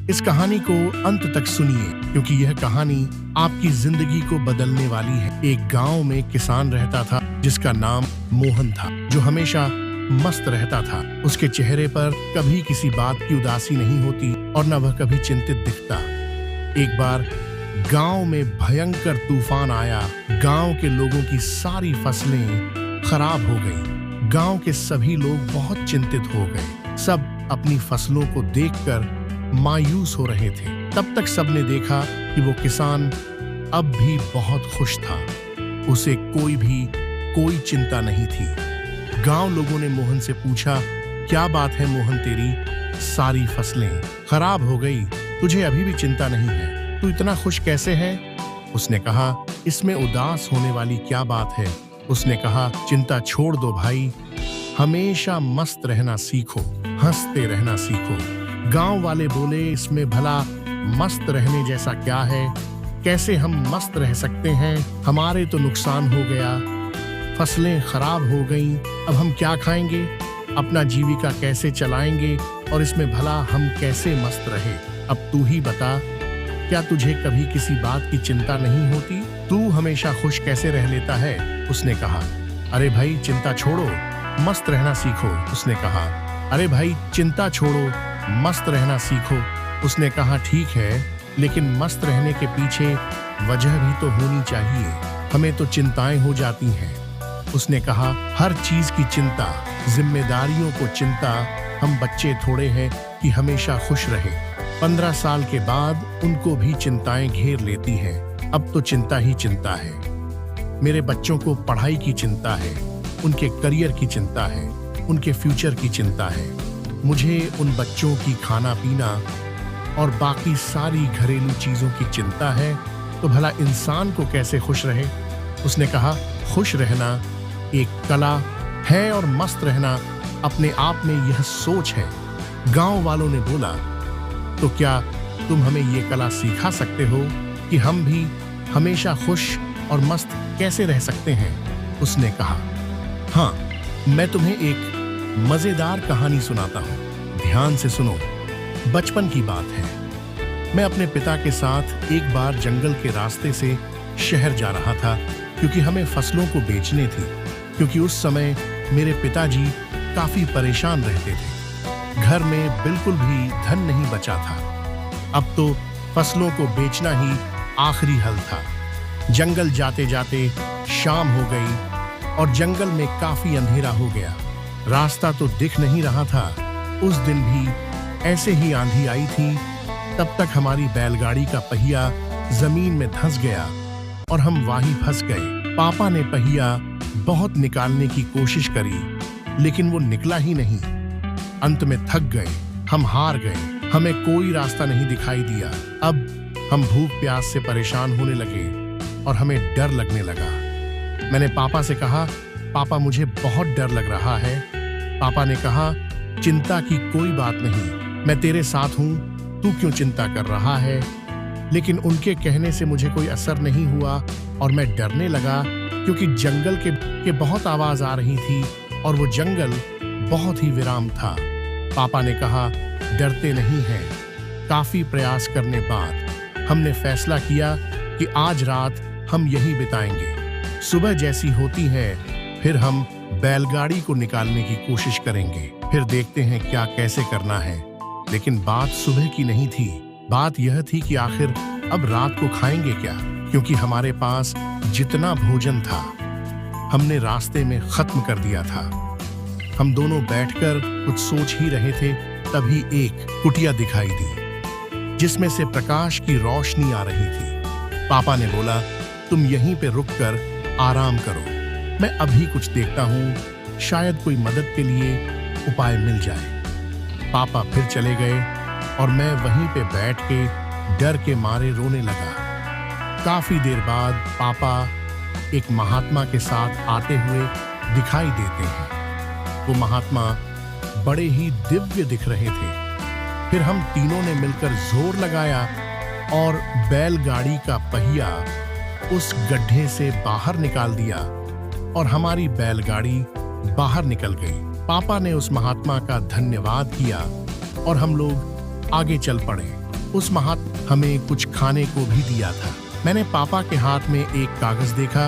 इस कहानी को अंत तक सुनिए, क्योंकि यह कहानी आपकी जिंदगी को बदलने वाली है। एक गांव में किसान रहता था जिसका नाम मोहन था, जो हमेशा मस्त रहता था। उसके चेहरे पर कभी किसी बात की उदासी नहीं होती और न वह कभी चिंतित दिखता। एक बार गांव में भयंकर तूफान आया। गांव के लोगों की सारी फसलें खराब हो गईं। गांव के सभी लोग बहुत चिंतित हो गए। सब अपनी फसलों को देखकर मायूस हो रहे थे। तब तक सबने देखा कि वो किसान अब भी बहुत खुश था। उसे कोई चिंता नहीं थी। गांव लोगों ने मोहन से पूछा, क्या बात है मोहन, तेरी सारी फसलें खराब हो गई, तुझे अभी भी चिंता नहीं है, तू इतना खुश कैसे है? उसने कहा, इसमें उदास होने वाली क्या बात है? उसने कहा, चिंता छोड़ दो भाई, हमेशा मस्त रहना सीखो, हंसते रहना सीखो। गांव वाले बोले, इसमें भला मस्त रहने जैसा क्या है? कैसे हम मस्त रह सकते हैं? हमारे तो नुकसान हो गया, फसलें खराब हो गईं, अब हम क्या खाएंगे? अपना जीविका कैसे चलाएंगे? और इसमें भला हम कैसे मस्त रहे? अब तू ही बता, क्या तुझे कभी किसी बात की चिंता नहीं होती? तू हमेशा खुश कैसे रह लेता है? उसने कहा, अरे भाई चिंता छोड़ो, मस्त रहना सीखो। उसने कहा, अरे भाई चिंता छोड़ो, मस्त रहना सीखो। उसने कहा, ठीक है, लेकिन मस्त रहने के पीछे वजह भी तो होनी चाहिए, हमें तो चिंताएं हो जाती हैं। उसने कहा, हर चीज की चिंता, जिम्मेदारियों को चिंता, हम बच्चे थोड़े हैं कि हमेशा खुश रहे। 15 साल के बाद उनको भी चिंताएं घेर लेती हैं। अब तो चिंता ही चिंता है। मेरे बच्चों को पढ़ाई की चिंता है, उनके करियर की चिंता है, उनके फ्यूचर की चिंता है। मुझे उन बच्चों की खाना पीना और बाकी सारी घरेलू चीजों की चिंता है, तो भला इंसान को कैसे खुश रहे? उसने कहा, खुश रहना एक कला है और मस्त रहना अपने आप में यह सोच है। गांव वालों ने बोला, तो क्या तुम हमें ये कला सिखा सकते हो कि हम भी हमेशा खुश और मस्त कैसे रह सकते हैं? उसने कहा, हाँ, मैं तुम्हें एक मजेदार कहानी सुनाता हूँ, ध्यान से सुनो। बचपन की बात है। मैं अपने पिता के साथ एक बार जंगल के रास्ते से शहर जा रहा था, क्योंकि हमें फसलों को बेचने थी, क्योंकि उस समय मेरे पिताजी काफी परेशान रहते थे। घर में बिल्कुल भी धन नहीं बचा था। अब तो फसलों को बेचना ही आखिरी हल था। जंगल जाते जाते शाम हो गई और जंगल में काफी अंधेरा हो गया। रास्ता तो दिख नहीं रहा था। उस दिन भी ऐसे ही आंधी आई थी। तब तक हमारी बैलगाड़ी का पहिया जमीन में धंस गया और हम वहीं फंस गए। पापा ने पहिया बहुत निकालने की कोशिश करी, लेकिन वो निकला ही नहीं। अंत में थक गए, हम हार गए, हमें कोई रास्ता नहीं दिखाई दिया। अब हम भूख प्यास से परेशान होने लगे और हमें डर लगने लगा। मैंने पापा से कहा, पापा मुझे बहुत डर लग रहा है। पापा ने कहा, चिंता की कोई बात नहीं, मैं तेरे साथ हूँ, तू क्यों चिंता कर रहा है? लेकिन उनके कहने से मुझे कोई असर नहीं हुआ और मैं डरने लगा, क्योंकि जंगल के बहुत आवाज आ रही थी और वो जंगल बहुत ही विराम था। पापा ने कहा, डरते नहीं हैं। काफी प्रयास करने बाद हमने फैसला किया कि आज रात हम यहीं बिताएंगे। सुबह जैसी होती है फिर हम बैलगाड़ी को निकालने की कोशिश करेंगे, फिर देखते हैं क्या कैसे करना है। लेकिन बात सुबह की नहीं थी। बात यह थी कि आखिर अब रात को खाएंगे क्या, क्योंकि हमारे पास जितना भोजन था हमने रास्ते में खत्म कर दिया था। हम दोनों बैठकर कुछ सोच ही रहे थे, तभी एक कुटिया दिखाई दी जिसमें से प्रकाश की रोशनी आ रही थी। पापा ने बोला, तुम यहीं पे रुककर आराम करो, मैं अभी कुछ देखता हूँ, शायद कोई मदद के लिए उपाय मिल जाए। पापा फिर चले गए और मैं वहीं पे बैठ के डर के मारे रोने लगा। काफी देर बाद पापा एक महात्मा के साथ आते हुए दिखाई देते हैं। वो महात्मा बड़े ही दिव्य दिख रहे थे। फिर हम तीनों ने मिलकर जोर लगाया और बैलगाड़ी का पहिया उस गड्ढे से बाहर निकाल दिया और हमारी बैलगाड़ी बाहर निकल गई। पापा ने उस महात्मा का धन्यवाद किया और हम लोग आगे चल पड़े। उस महात्मा हमें कुछ खाने को भी दिया था। मैंने पापा के हाथ में एक कागज देखा।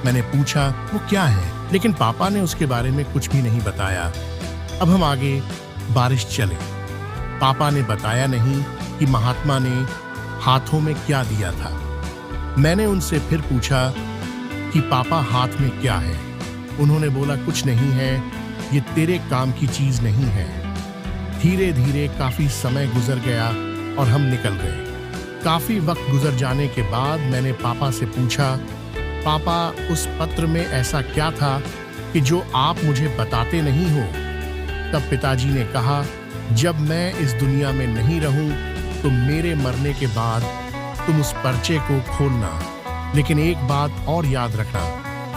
मैंने पूछा वो क्या है, लेकिन पापा ने उसके बारे में कुछ भी नहीं बताया। अब हम आगे बारिश चले। पापा ने बताया नहीं कि महात्मा ने हाथों में क्या दिया था। मैंने उनसे फिर पूछा कि पापा हाथ में क्या है। उन्होंने बोला कुछ नहीं है, ये तेरे काम की चीज नहीं है। धीरे धीरे काफी समय गुजर गया और हम निकल गए। काफी वक्त गुजर जाने के बाद मैंने पापा से पूछा, पापा उस पत्र में ऐसा क्या था कि जो आप मुझे बताते नहीं हो? तब पिताजी ने कहा, जब मैं इस दुनिया में नहीं रहूं तो मेरे मरने के बाद तुम उस पर्चे को खोलना, लेकिन एक बात और याद रखना,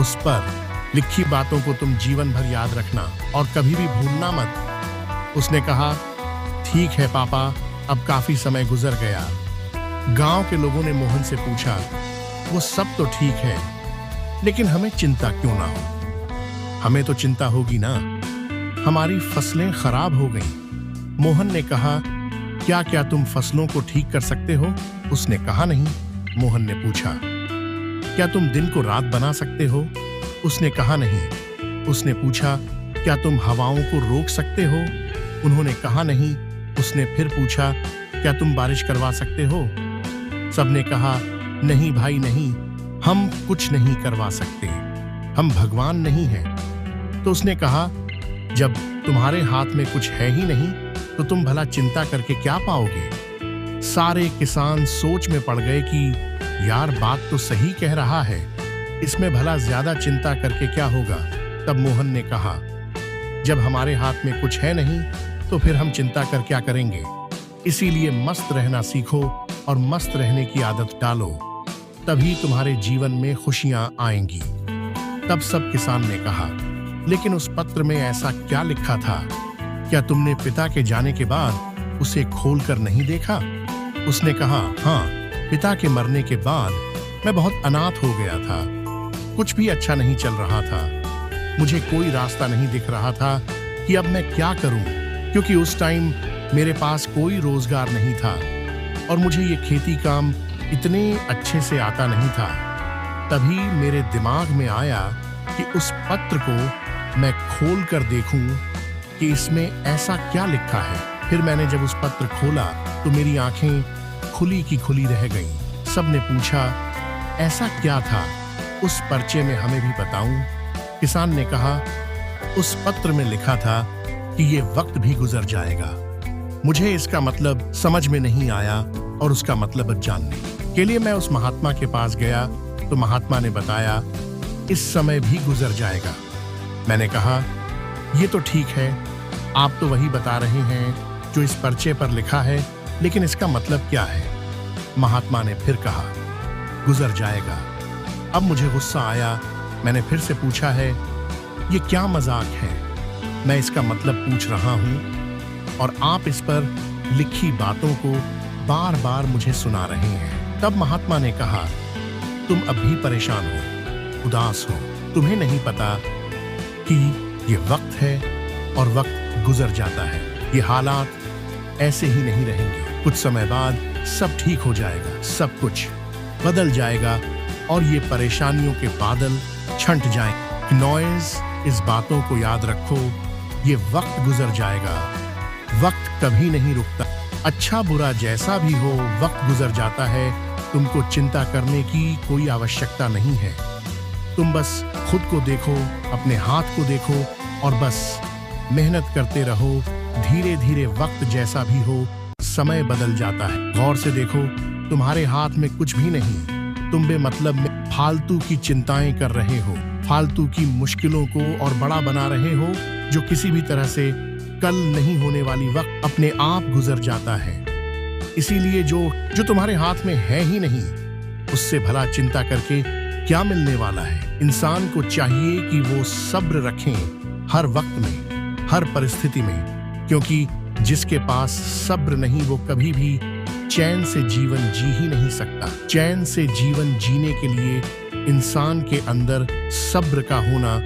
उस पर लिखी बातों को तुम जीवन भर याद रखना और कभी भी भूलना मत। उसने कहा, ठीक है पापा। अब काफी समय गुजर गया। गांव के लोगों ने मोहन से पूछा, वो सब तो ठीक है, लेकिन हमें चिंता क्यों ना हो? हमें तो चिंता होगी ना, हमारी फसलें खराब हो गईं। मोहन ने कहा, क्या क्या तुम फसलों को ठीक कर सकते हो? उसने कहा नहीं। मोहन ने पूछा, क्या तुम दिन को रात बना सकते हो? उसने कहा नहीं। उसने पूछा, क्या तुम हवाओं को रोक सकते हो? उन्होंने कहा नहीं। उसने फिर पूछा, क्या तुम बारिश करवा सकते हो? सबने कहा, नहीं भाई नहीं, हम कुछ नहीं करवा सकते, हम भगवान नहीं हैं। तो उसने कहा, जब तुम्हारे हाथ में कुछ है ही नहीं तो तुम भला चिंता करके क्या पाओगे? सारे किसान सोच में पड़ गए कि यार बात तो सही कह रहा है, इसमें भला ज्यादा चिंता करके क्या होगा। तब मोहन ने कहा, जब हमारे हाथ में कुछ है नहीं तो फिर हम चिंता कर क्या करेंगे? इसीलिए मस्त रहना सीखो और मस्त रहने की आदत डालो, तभी तुम्हारे जीवन में खुशियां आएंगी। तब सब किसान ने कहा, लेकिन उस पत्र में ऐसा क्या लिखा था? क्या तुमने पिता के जाने के बाद उसे खोलकर नहीं देखा? उसने कहा, हाँ, पिता के मरने के बाद मैं बहुत अनाथ हो गया था। कुछ भी अच्छा नहीं चल रहा था। मुझे कोई रास्ता नहीं दिख रहा था कि अब मैं क्या करूं, क्योंकि उस टाइम मेरे पास कोई रोजगार नहीं था और मुझे ये खेती काम इतने अच्छे से आता नहीं था। तभी मेरे दिमाग में आया कि उस पत्र को मैं खोल कर देखूं कि इसमें ऐसा क्या लिखा है। फिर मैंने जब उस पत्र खोला तो मेरी आंखें खुली की खुली रह गईं। सबने पूछा, ऐसा क्या था उस पर्चे में, हमें भी बताऊं? किसान ने कहा, उस पत्र में लिखा था कि ये वक्त भी गुजर जाएगा। मुझे इसका मतलब समझ में नहीं आया और उसका मतलब जानने के लिए मैं उस महात्मा के पास गया तो महात्मा ने बताया, इस समय भी गुजर जाएगा। मैंने कहा, ये तो ठीक है, आप तो वही बता रहे हैं जो इस पर्चे पर लिखा है, लेकिन इसका मतलब क्या है? महात्मा ने फिर कहा, गुजर जाएगा। अब मुझे गुस्सा आया। मैंने फिर से पूछा है, ये क्या मजाक है? मैं इसका मतलब पूछ रहा हूं और आप इस पर लिखी बातों को बार बार मुझे सुना रहे हैं। तब महात्मा ने कहा, तुम अब भी परेशान हो, उदास हो, तुम्हें नहीं पता कि ये वक्त है और वक्त गुजर जाता है। ये हालात ऐसे ही नहीं रहेंगे। कुछ समय बाद सब ठीक हो जाएगा, सब कुछ बदल जाएगा और ये परेशानियों के बादल छंट जाएंगे। नॉइज, इस बातों को याद रखो, ये वक्त गुजर जाएगा। वक्त कभी नहीं रुकता। अच्छा बुरा जैसा भी हो, वक्त गुजर जाता है। तुमको चिंता करने की कोई आवश्यकता नहीं है। तुम बस खुद को देखो, अपने हाथ को देखो और बस मेहनत करते रहो। धीरे धीरे वक्त जैसा भी हो, समय बदल जाता है। गौर से देखो, तुम्हारे हाथ में कुछ भी नहीं। तुम बेमतलब में फालतू की चिंताएं कर रहे हो, फालतू की मुश्किलों को और बड़ा बना रहे हो, जो किसी भी तरह से कल नहीं होने वाली वक्त अपने आप गुजर जाता है। इसीलिए जो तुम्हारे हाथ में है ही नहीं, उससे भला चिंता करके क्या मिलने वाला है। इंसान को चाहिए कि वो सब्र रखें हर वक्त में, हर परिस्थिति में, क्योंकि जिसके पास सब्र नहीं वो कभी भी चैन से जीवन जी ही नहीं सकता। चैन से जीवन जीने के लिए इंसान के अंदर सब्र का होना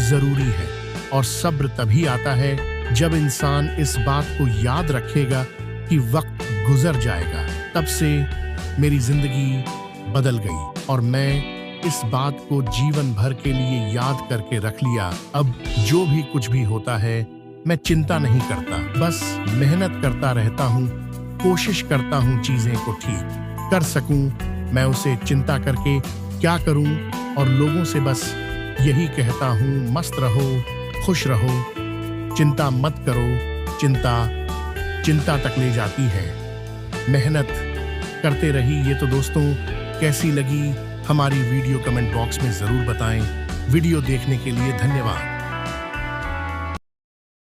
जरूरी है और सब्र तभी आता है जब इंसान इस बात को याद रखेगा कि वक्त गुजर जाएगा। तब से मेरी जिंदगी बदल गई और मैं इस बात को जीवन भर के लिए याद करके रख लिया। अब जो भी कुछ भी होता है मैं चिंता नहीं करता, बस मेहनत करता रहता हूँ, कोशिश करता हूँ चीजें को ठीक कर सकूं। मैं उसे चिंता करके क्या करूं और लोगों से बस यही कहता हूँ, मस्त रहो, खुश रहो, चिंता मत करो। चिंता तक ले जाती है। मेहनत करते रही। ये तो दोस्तों कैसी लगी हमारी वीडियो कमेंट बॉक्स में जरूर बताएं। वीडियो देखने के लिए धन्यवाद।